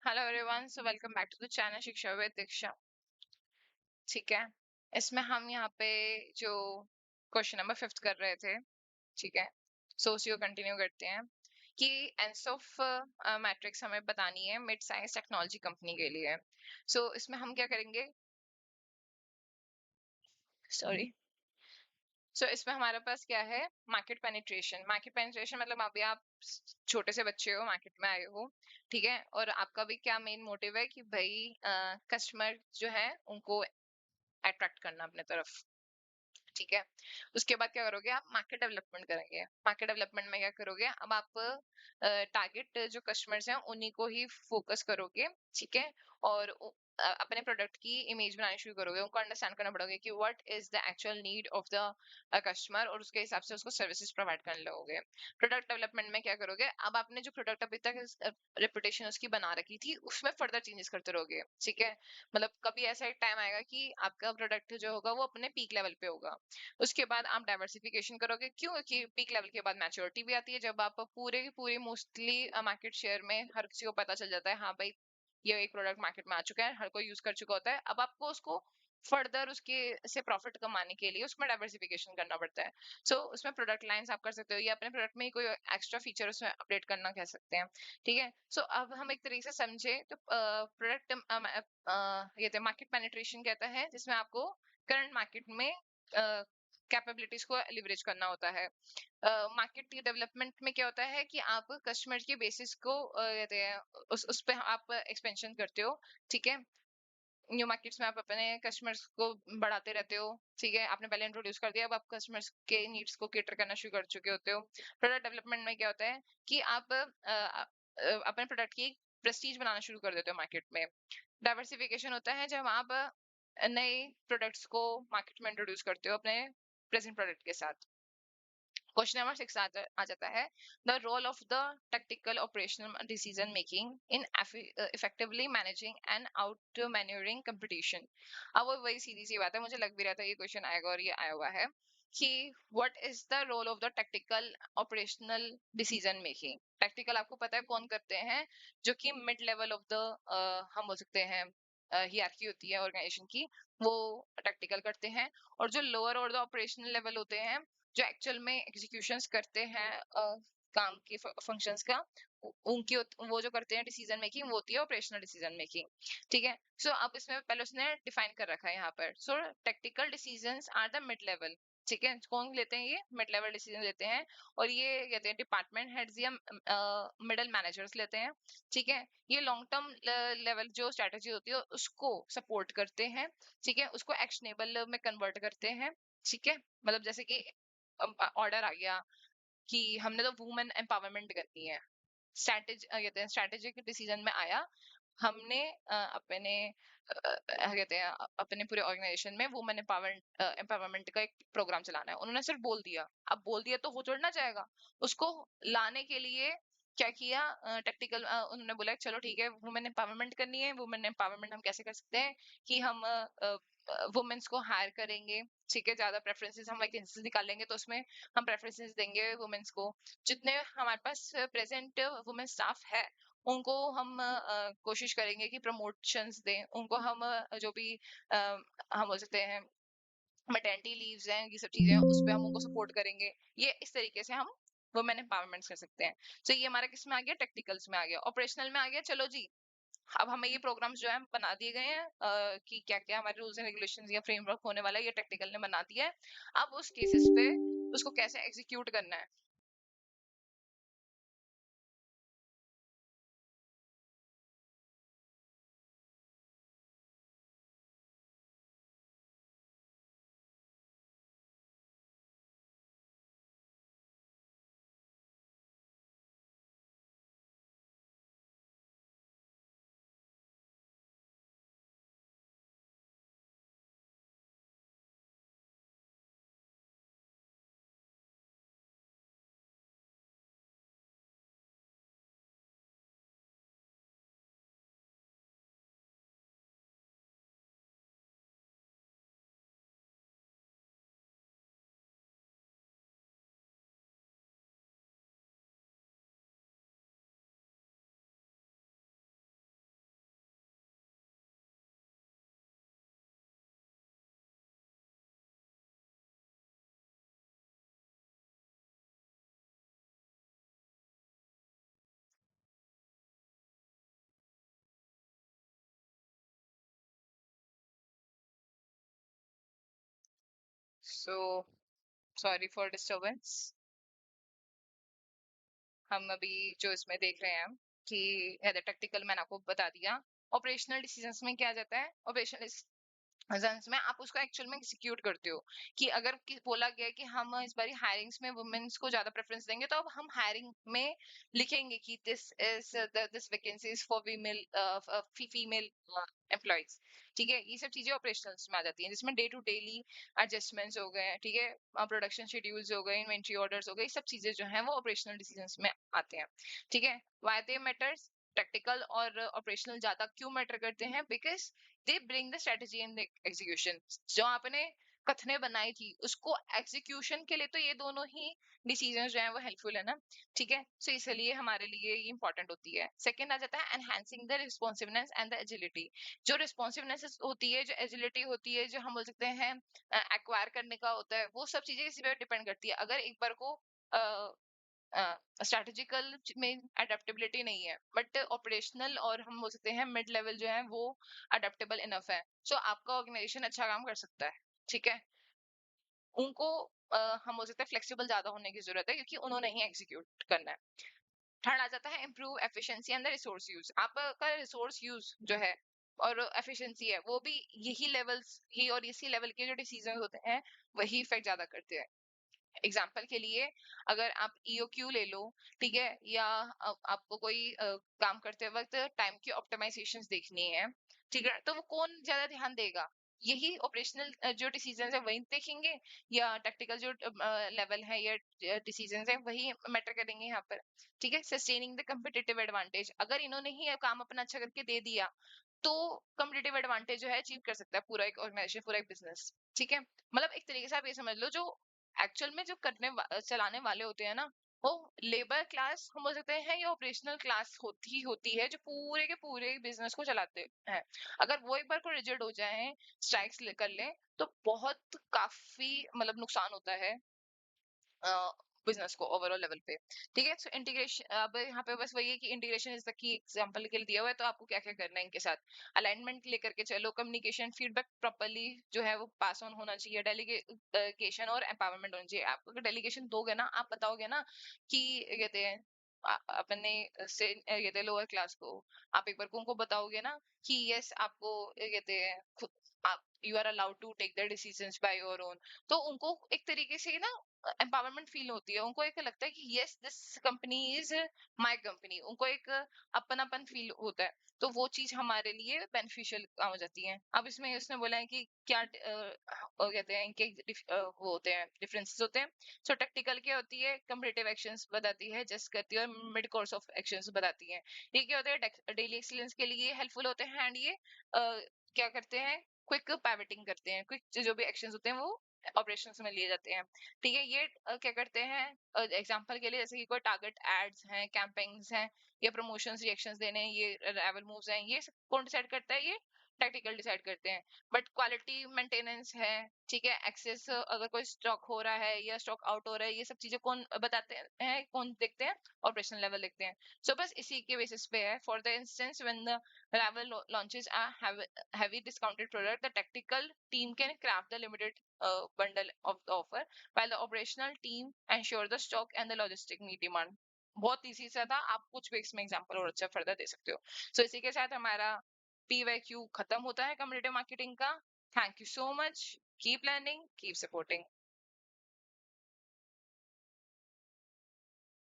Hello everyone, so welcome back to the channel Shiksha with Diksha. ठीक है, इसमें हम यहाँ पे जो क्वेश्चन नंबर 5 कर रहे थे, ठीक है, सो उसी को कंटिन्यू करते हैं कि एंसॉफ मैट्रिक्स हमें बतानी है मिड साइज टेक्नोलॉजी कंपनी के लिए। सो इसमें हम क्या करेंगे, सॉरी, सो इसमें हमारे पास क्या है, मार्केट पेनिट्रेशन मतलब अभी आप छोटे से बच्चे हो, मार्केट में आए हो, ठीक है, और आपका भी क्या मेन मोटिव है कि भाई कस्टमर जो है उनको अट्रैक्ट करना अपने तरफ, ठीक है। उसके बाद क्या करोगे, आप मार्केट डेवलपमेंट करेंगे। मार्केट डेवलपमेंट में क्या करोगे, अब आप टारगेट जो कस्टमर्स हैं उन्हीं को ही फोकस करोगे, ठीक है। और अपने प्रोडक्ट की इमेज बनानी शुरू करोगे, उनको अंडरस्टैंड करना पड़ोगे कि what is the actual need of the customer, और उसके हिसाब से उसको सर्विसेज प्रोवाइड करने लगोगे। प्रोडक्ट डेवलपमेंट में क्या करोगे, अब आपने जो प्रोडक्ट अभी तक रेपुटेशन उसकी बना रखी थी उसमें फर्दर चेंजेस करते रहोगे, ठीक है। मतलब कभी ऐसा एक टाइम आएगा कि आपका प्रोडक्ट जो होगा वो अपने पीक लेवल पे होगा। उसके बाद आप डाइवर्सिफिकेशन करोगे, क्यों, क्योंकि पीक लेवल के बाद मैच्योरिटी भी आती है, जब आप पूरे की पूरी मोस्टली मार्केट शेयर में हर किसी को पता चल जाता है, हाँ भाई ये एक प्रोडक्ट मार्केट में आ चुका है, हर कोई यूज कर चुका होता है। अब आपको उसको फर्दर उसके से प्रॉफिट कमाने के लिए उसमें डाइवर्सिफिकेशन करना पड़ता है। सो उसमें प्रोडक्ट लाइंस आप कर सकते हो, या अपने प्रोडक्ट में ही कोई एक्स्ट्रा फीचर उसमें अपडेट करना कह सकते हैं, ठीक है। सो अब हम एक तरीके से समझे तो प्रोडक्ट ये तो मार्केट पेनिट्रेशन कहता है, जिसमें आपको करंट मार्केट में कैपेबिलिटीज को लिवरेज करना होता है। मार्केट डेवलपमेंट में क्या होता है कि आप कस्टमर के बेसिस को कहते हैं, उस पे आप एक्सपेंशन करते हो, ठीक है। न्यू मार्केट्स में आप अपने कस्टमर्स को बढ़ाते रहते हो, ठीक है। आपने पहले इंट्रोड्यूस कर दिया, अब आप कस्टमर्स के नीड्स को केटर करना शुरू कर चुके होते हो। प्रोडक्ट डेवलपमेंट में क्या होता है कि आप अपने प्रोडक्ट की प्रेस्टीज बनाना शुरू कर देते हो मार्केट में। डाइवर्सिफिकेशन होता है जब आप नए प्रोडक्ट्स को मार्केट में इंट्रोड्यूस करते हो अपने प्रेजेंट प्रोडक्ट के साथ। क्वेश्चन नंबर 6 आ जाता है, the role of the tactical operational decision making in effectively managing and outmanoeuvring competition. अब वो वही सीधी सी बात है, मुझे लग भी रहा था ये क्वेश्चन आएगा और ये आया हुआ है कि what is the role of the tactical operational decision making. Tactical आपको पता है कौन करते हैं, जो कि मिड लेवल ऑफ द हम बोल सकते हैं हियरार्की होती है ऑर्गेनाइजेशन की, वो टेक्टिकल करते हैं। और जो लोअर और द ऑपरेशनल लेवल होते हैं, जो एक्चुअल में एग्जीक्यूशंस करते हैं काम के फंक्शंस का, उनकी वो जो करते हैं डिसीजन मेकिंग, वो होती है ऑपरेशनल डिसीजन मेकिंग, ठीक है। सो अब इसमें पहले उसने डिफाइन कर रखा है यहाँ पर, so technical decisions are the mid level, ठीक है। कौन लेते हैं, ये मिड लेवल डिसीजन लेते हैं, और ये कहते हैं डिपार्टमेंट हेड्स या मिडल मैनेजर्स लेते हैं, ठीक है। ये लॉन्ग टर्म लेवल जो स्ट्रेटजी होती है उसको सपोर्ट करते हैं, ठीक है, उसको एक्शनेबल में कन्वर्ट करते हैं, ठीक है। मतलब जैसे कि ऑर्डर आ गया कि हमने तो वुमेन एम्पावरमेंट करनी है, कहते हैं स्ट्रैटेजिक डिसीजन में आया, हमने अपने कहते हैं अपने पूरे ऑर्गेनाइजेशन में वुमेन एम्पावरमेंट का एक प्रोग्राम चलाना है। उन्होंने सिर्फ बोल दिया, अब बोल दिया तो हो थोड़ी ना जाएगा, उसको लाने के लिए क्या किया, टेक्टिकल उन्होंने बोला चलो ठीक है वुमेन एम्पावरमेंट करनी है। वुमेन एम्पावरमेंट हम कैसे कर सकते हैं कि हम वुमेन्स को हायर करेंगे, ठीक है, ज्यादा प्रेफरेंसेस हम वैकेंसीज निकालेंगे तो उसमें हम प्रेफरेंसेस देंगे वुमेन्स को। जितने हमारे पास प्रेजेंट वुमेन स्टाफ है उनको हम कोशिश करेंगे कि प्रमोशंस दें उनको, हम जो भी हम बोल सकते हैं मैटरनिटी लीव्स हैं, ये सब चीजें हैं, उस पे हम उनको सपोर्ट करेंगे। ये इस तरीके से हम वुमेन एम्पावरमेंट कर सकते हैं। तो ये हमारा किस में आ गया, टेक्निकल्स में आ गया। ऑपरेशनल में आ गया, चलो जी, अब हमें ये प्रोग्राम्स जो है बना दिए गए हैं कि क्या क्या हमारे रूल्स एंड रेगुलेशंस या फ्रेमवर्क होने वाला है, ये टेक्निकल ने बना दिया है। अब उस केसेस पे उसको कैसे एग्जीक्यूट करना है, सो सॉरी फॉर डिस्टरबेंस। हम अभी जो इसमें देख रहे हैं कि एज टैक्टिकल मैंने आपको बता दिया। ऑपरेशनल डिसीजंस में क्या आ जाता है? ऑपरेशनल सेंस में आप उसको एक्चुअल में एग्जीक्यूट करते हो कि अगर बोला गया है कि हम इस बारी हायरिंग्स में वुमेन्स को ज्यादा प्रेफरेंस देंगे, तो अब हम हायरिंग में लिखेंगे कि this is this vacancy is for female female employees. ठीक है, ये सब चीजें ऑपरेशनल्स में आ जाती हैं, जिसमें डे टू डेली एडजस्टमेंट्स हो गए, ठीक है, प्रोडक्शन शेड्यूल्स हो गए, इन्वेंट्री ऑर्डर्स हो गए, ये सब चीजें जो हैं वो ऑपरेशनल डिसीजंस में आते हैं। ठीक है, व्हाई दे मैटर्स? प्रैक्टिकल और ऑपरेशनल ज्यादा क्यों मैटर करते हैं? Because they bring the strategy and execution. जो आपने कथने बनाई थी उसको एग्जीक्यूशन के लिए तो ये दोनों ही डिसीजन जो है वो हेल्पफुल है ना। ठीक है, सो इसलिए हमारे लिए ये इंपॉर्टेंट होती है। सेकंड आ जाता है enhancing the responsiveness and the agility. जो रिस्पॉन्सिवनेस होती है, जो एजिलिटी होती है, जो हम बोल सकते हैं एक्वायर करने का होता है, वो सब चीजें इसी पे डिपेंड करती है। अगर एक बार को स्ट्रैटेजिकल में अडेप्टेबिलिटी नहीं है, बट ऑपरेशनल और हम बोल सकते हैं मिड लेवल जो है वो अडेप्टेबल इनफ है, सो आपका ऑर्गेनाइजेशन अच्छा काम कर सकता है। ठीक है, उनको हम बोल सकते हैं फ्लेक्सिबल ज्यादा होने की जरूरत है, क्योंकि उन्होंने ही एग्जीक्यूट करना है। थर्ड आ जाता है improve efficiency and the resource use. आपका रिसोर्स यूज जो है और एफिशिएंसी है, वो भी यही लेवल्स ही और इसी लेवल के जो डिसीजन होते हैं वही इफेक्ट ज्यादा करते हैं। एग्जाम्पल के लिए, अगर आप ईओक्यू ले लो, ठीक है, या आपको कोई काम करते वक्त टाइम की ऑप्टिमाइजेशंस देखनी है, ठीक है, तो वो कौन ज्यादा ध्यान देगा? यही ऑपरेशनल जो डिसीजंस है वही देखेंगे, या टैक्टिकल जो लेवल है या डिसीजंस है वही मैटर करेंगे यहाँ पर। ठीक है, सस्टेनिंग द कम्पिटिटिव एडवांटेज। अगर इन्होंने ही काम अपना अच्छा करके दे दिया, तो कम्पिटिटिव एडवांटेज जो है अचीव कर सकता है पूरा एक ऑर्गेनाइजेशन, पूरा एक बिजनेस। ठीक है, मतलब एक तरीके से आप ये समझ लो, जो एक्चुअल में जो चलाने वाले होते हैं ना, वो लेबर क्लास हम बोल सकते हैं, या ऑपरेशनल क्लास होती है, जो पूरे के पूरे बिजनेस को चलाते हैं। अगर वो एक बार को रिजिड हो जाए, स्ट्राइक्स कर ले, तो बहुत काफी मतलब नुकसान होता है बिजनेस को ओवरऑल लेवल पे। ठीक है, सो इंटीग्रेशन अब यहाँ पे बस वही है कि integration is the key example के लिए दिया हुआ है, तो आपको क्या क्या करना है इनके साथ। अलाइनमेंट लेकर के चलो, कम्युनिकेशन फीडबैक प्रॉपर्ली जो है वो पास ऑन होना चाहिए, डेलीगेशन और एम्पावरमेंट होना चाहिए। आप अगर डेलीगेशन दोगे ना, आप बताओगे ना कि कहते हैं अपने से कहते हैं लोअर क्लास को, आप एक बार को उनको बताओगे ना कि यस आपको कहते हैं खुद आप you are allowed to take the decisions by your own, तो उनको एक तरीके से ना एम्पावरमेंट फील होती है, उनको एक लगता है कि yes this company is my company, उनको एक अपनापन फील होता है, तो वो चीज हमारे लिए बेनिफिशियल हो जाती है। अब इसमें उसने बोला है कि क्या कहते हैं इनके वो होते हैं, डिफरेंसेस होते हैं। सो टैक्टिकल क्या होती है? कम्पिटिटिव एक्शंस बताती है, जस्ट करती है, और मिड कोर्स ऑफ एक्शंस बताती है। ये क्या होता है? डेली एक्सीलेंस के लिए हेल्पफुल होते हैं, एंड ये क्या करते हैं? क्विक पाइवटिंग करते हैं, क्विक जो भी एक्शंस होते हैं वो ऑपरेशंस में लिए जाते हैं। ठीक है, ये क्या करते हैं एग्जांपल के लिए, जैसे कि कोई टारगेट एड्स हैं, कैंपेन्स हैं, या प्रमोशंस रिएक्शंस देने हैं, ये राइवल मूव्स हैं, ये सब कौन डिसाइड करता है? ये टैक्टिकल डिसाइड करते हैं। बट क्वालिटी मेंटेनेंस है, ठीक है, एक्सेस, अगर कोई स्टॉक हो रहा है या स्टॉक आउट हो रहा है, ये सब चीजें कौन बताते हैं, कौन देखते हैं? ऑपरेशनल लेवल देखते हैं। सो बस इसी के बेसिस पे है। For the instance when the rival launches a heavy discounted product, the tactical team can craft the limited bundle of the offer, while the operational team ensure the stock and the logistic meet demand। बहुत easy सा था, आप कुछ भी इसमें example और अच्छा further they सकते हो। सो इसी के साथ हमारा PYQ खत्म होता है कम्युनिटी मार्केटिंग का। Thank you so much, keep learning, keep supporting.